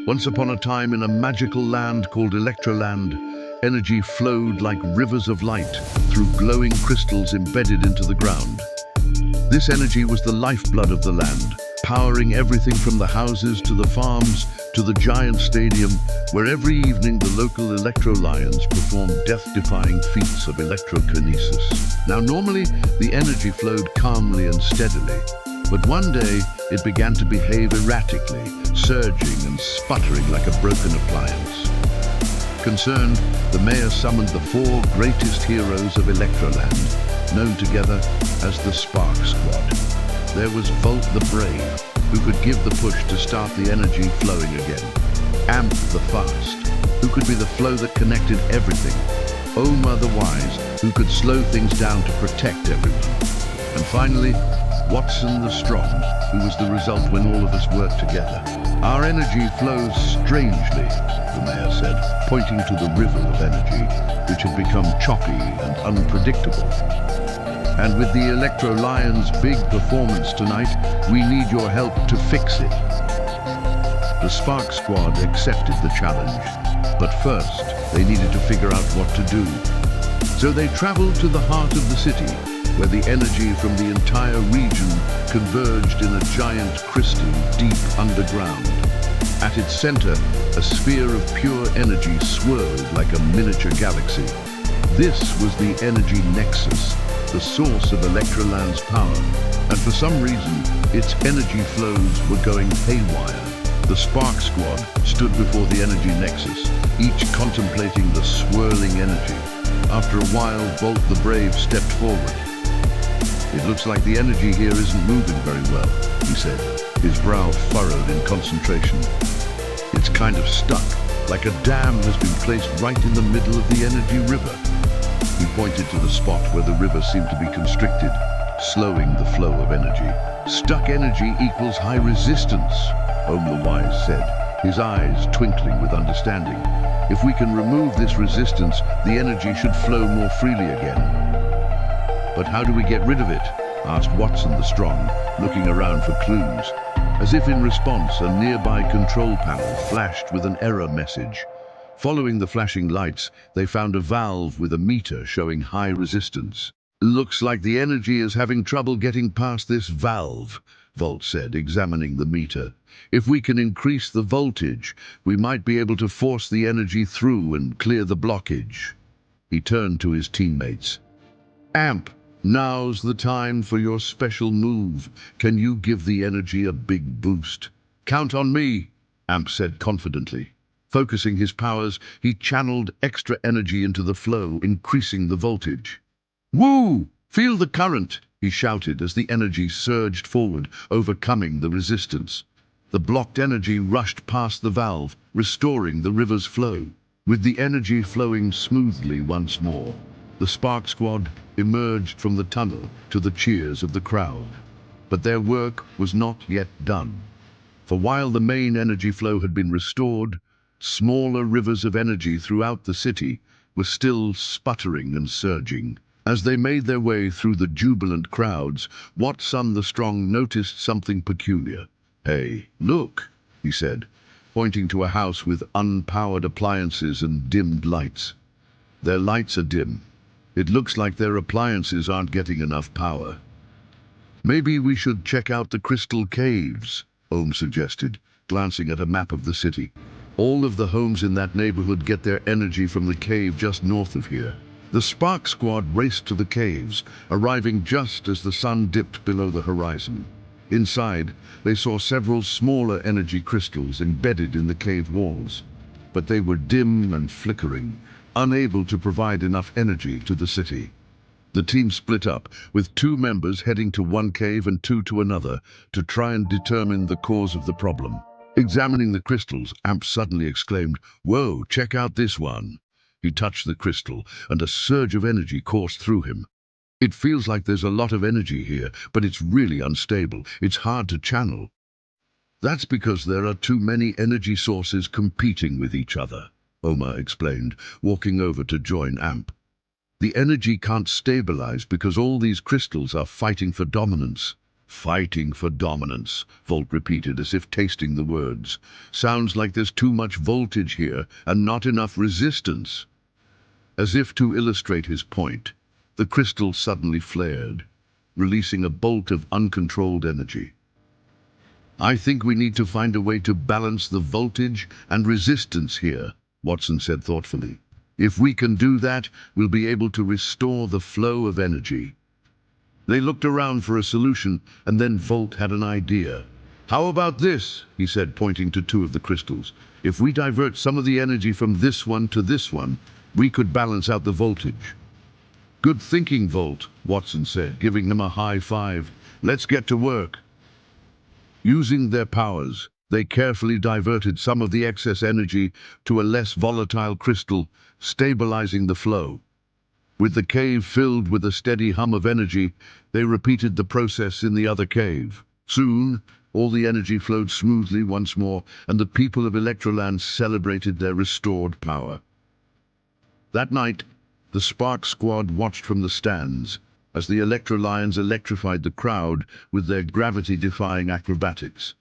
Once upon a time, in a magical land called Electroland, energy flowed like rivers of light through glowing crystals embedded into the ground. This energy was the lifeblood of the land, powering everything from the houses to the farms to the giant stadium, where every evening the local Electro-Lions performed death-defying feats of electrokinesis. Now, normally, the energy flowed calmly and steadily, but one day it began to behave erratically, surging and sputtering like a broken appliance. Concerned, the mayor summoned the 4 greatest heroes of Electroland, known together as the Spark Squad. There was Volt the Brave, who could give the push to start the energy flowing again. Amp the Fast, who could be the flow that connected everything. Oma the Wise, who could slow things down to protect everyone. And finally, Watson the Strong, who was the result when all of us worked together. Our energy flows strangely, the mayor said, pointing to the river of energy, which had become choppy and unpredictable. And with the Electro-Lions' big performance tonight, we need your help to fix it. The Spark Squad accepted the challenge, but first they needed to figure out what to do. So they traveled to the heart of the city, where the energy from the entire region converged in a giant crystal deep underground. At its center, a sphere of pure energy swirled like a miniature galaxy. This was the energy nexus, the source of Electroland's power, and for some reason, its energy flows were going haywire. The Spark Squad stood before the energy nexus, each contemplating the swirling energy. After a while, Volt the Brave stepped forward. "It looks like the energy here isn't moving very well," he said, his brow furrowed in concentration. "It's kind of stuck, like a dam has been placed right in the middle of the energy river." He pointed to the spot where the river seemed to be constricted, slowing the flow of energy. "Stuck energy equals high resistance," Om the Wise said, his eyes twinkling with understanding. "If we can remove this resistance, the energy should flow more freely again." "But how do we get rid of it?" asked Watson the Strong, looking around for clues. As if in response, a nearby control panel flashed with an error message. Following the flashing lights, they found a valve with a meter showing high resistance. "Looks like the energy is having trouble getting past this valve," Volt said, examining the meter. "If we can increase the voltage, we might be able to force the energy through and clear the blockage." He turned to his teammates. "Amp, now's the time for your special move. Can you give the energy a big boost?" "Count on me," Amp said confidently. Focusing his powers, he channeled extra energy into the flow, increasing the voltage. "Woo! Feel the current!" he shouted as the energy surged forward, overcoming the resistance. The blocked energy rushed past the valve, restoring the river's flow. With the energy flowing smoothly once more, the Spark Squad emerged from the tunnel to the cheers of the crowd. But their work was not yet done. For while the main energy flow had been restored, smaller rivers of energy throughout the city were still sputtering and surging. As they made their way through the jubilant crowds, Watson the Strong noticed something peculiar. "Hey, look," he said, pointing to a house with unpowered appliances and dimmed lights. "Their lights are dim. It looks like their appliances aren't getting enough power." "Maybe we should check out the crystal caves," Ohm suggested, glancing at a map of the city. "All of the homes in that neighborhood get their energy from the cave just north of here." The Spark Squad raced to the caves, arriving just as the sun dipped below the horizon. Inside, they saw several smaller energy crystals embedded in the cave walls, but they were dim and flickering, unable to provide enough energy to the city. The team split up, with 2 members heading to one cave and 2 to another, to try and determine the cause of the problem. Examining the crystals, Amp suddenly exclaimed, "Whoa, check out this one." He touched the crystal, and a surge of energy coursed through him. "It feels like there's a lot of energy here, but it's really unstable. It's hard to channel." "That's because there are too many energy sources competing with each other," Oma explained, walking over to join Amp. "The energy can't stabilize because all these crystals are fighting for dominance. Fighting for dominance, Volt repeated as if tasting the words. Sounds like there's too much voltage here and not enough resistance. As if to illustrate his point, the crystal suddenly flared, releasing a bolt of uncontrolled energy. I think we need to find a way to balance the voltage and resistance here, Watson said thoughtfully. If we can do that, we'll be able to restore the flow of energy. They looked around for a solution, and then Volt had an idea. How about this, he said, pointing to two of the crystals. If we divert some of the energy from this one to this one, we could balance out the voltage. Good thinking, Volt, Watson said, giving him a high five. Let's get to work. Using their powers, they carefully diverted some of the excess energy to a less volatile crystal, stabilizing the flow. With the cave filled with a steady hum of energy, they repeated the process in the other cave. Soon, all the energy flowed smoothly once more, and the people of Electroland celebrated their restored power. That night, the Spark Squad watched from the stands as the Electro-Lions electrified the crowd with their gravity-defying acrobatics.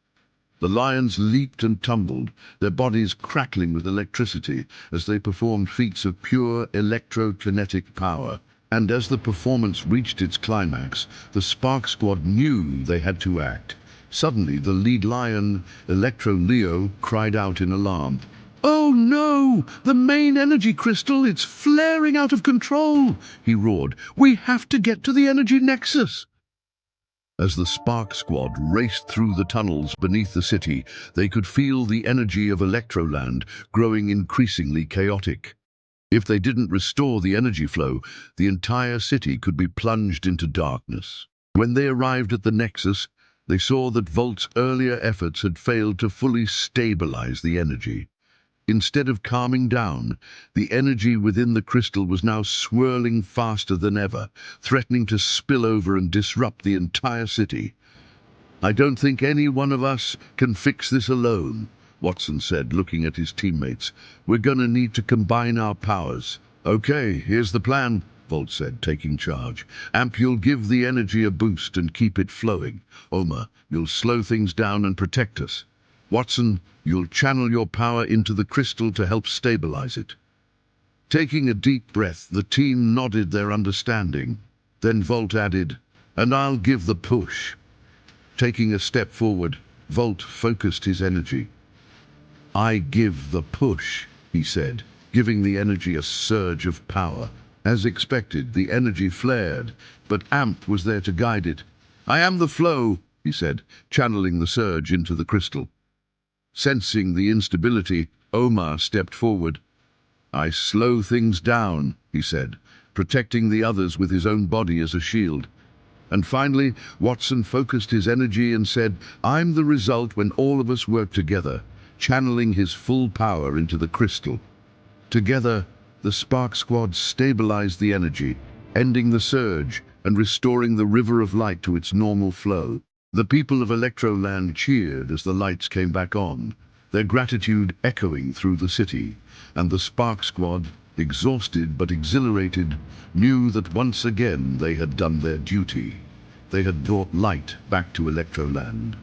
The lions leaped and tumbled, their bodies crackling with electricity as they performed feats of pure electrokinetic power. And as the performance reached its climax, the Spark Squad knew they had to act. Suddenly, the lead lion, Electro Leo, cried out in alarm. "Oh no! The main energy crystal, it's flaring out of control!" he roared. "We have to get to the energy nexus!" As the Spark Squad raced through the tunnels beneath the city, they could feel the energy of Electroland growing increasingly chaotic. If they didn't restore the energy flow, the entire city could be plunged into darkness. When they arrived at the nexus, they saw that Volt's earlier efforts had failed to fully stabilize the energy. Instead of calming down, the energy within the crystal was now swirling faster than ever, threatening to spill over and disrupt the entire city. "I don't think any one of us can fix this alone," Watson said, looking at his teammates. "We're gonna need to combine our powers." "Okay, here's the plan," Volt said, taking charge. "Amp, you'll give the energy a boost and keep it flowing. Oma, you'll slow things down and protect us. Watson, you'll channel your power into the crystal to help stabilize it." Taking a deep breath, the team nodded their understanding. Then Volt added, "And I'll give the push." Taking a step forward, Volt focused his energy. "I give the push," he said, giving the energy a surge of power. As expected, the energy flared, but Amp was there to guide it. "I am the flow," he said, channeling the surge into the crystal. Sensing the instability, Omar stepped forward. "I slow things down," he said, protecting the others with his own body as a shield. And finally, Watson focused his energy and said, "I'm the result when all of us work together," channeling his full power into the crystal. Together, the Spark Squad stabilized the energy, ending the surge and restoring the river of light to its normal flow. The people of Electroland cheered as the lights came back on, their gratitude echoing through the city, and the Spark Squad, exhausted but exhilarated, knew that once again they had done their duty. They had brought light back to Electroland.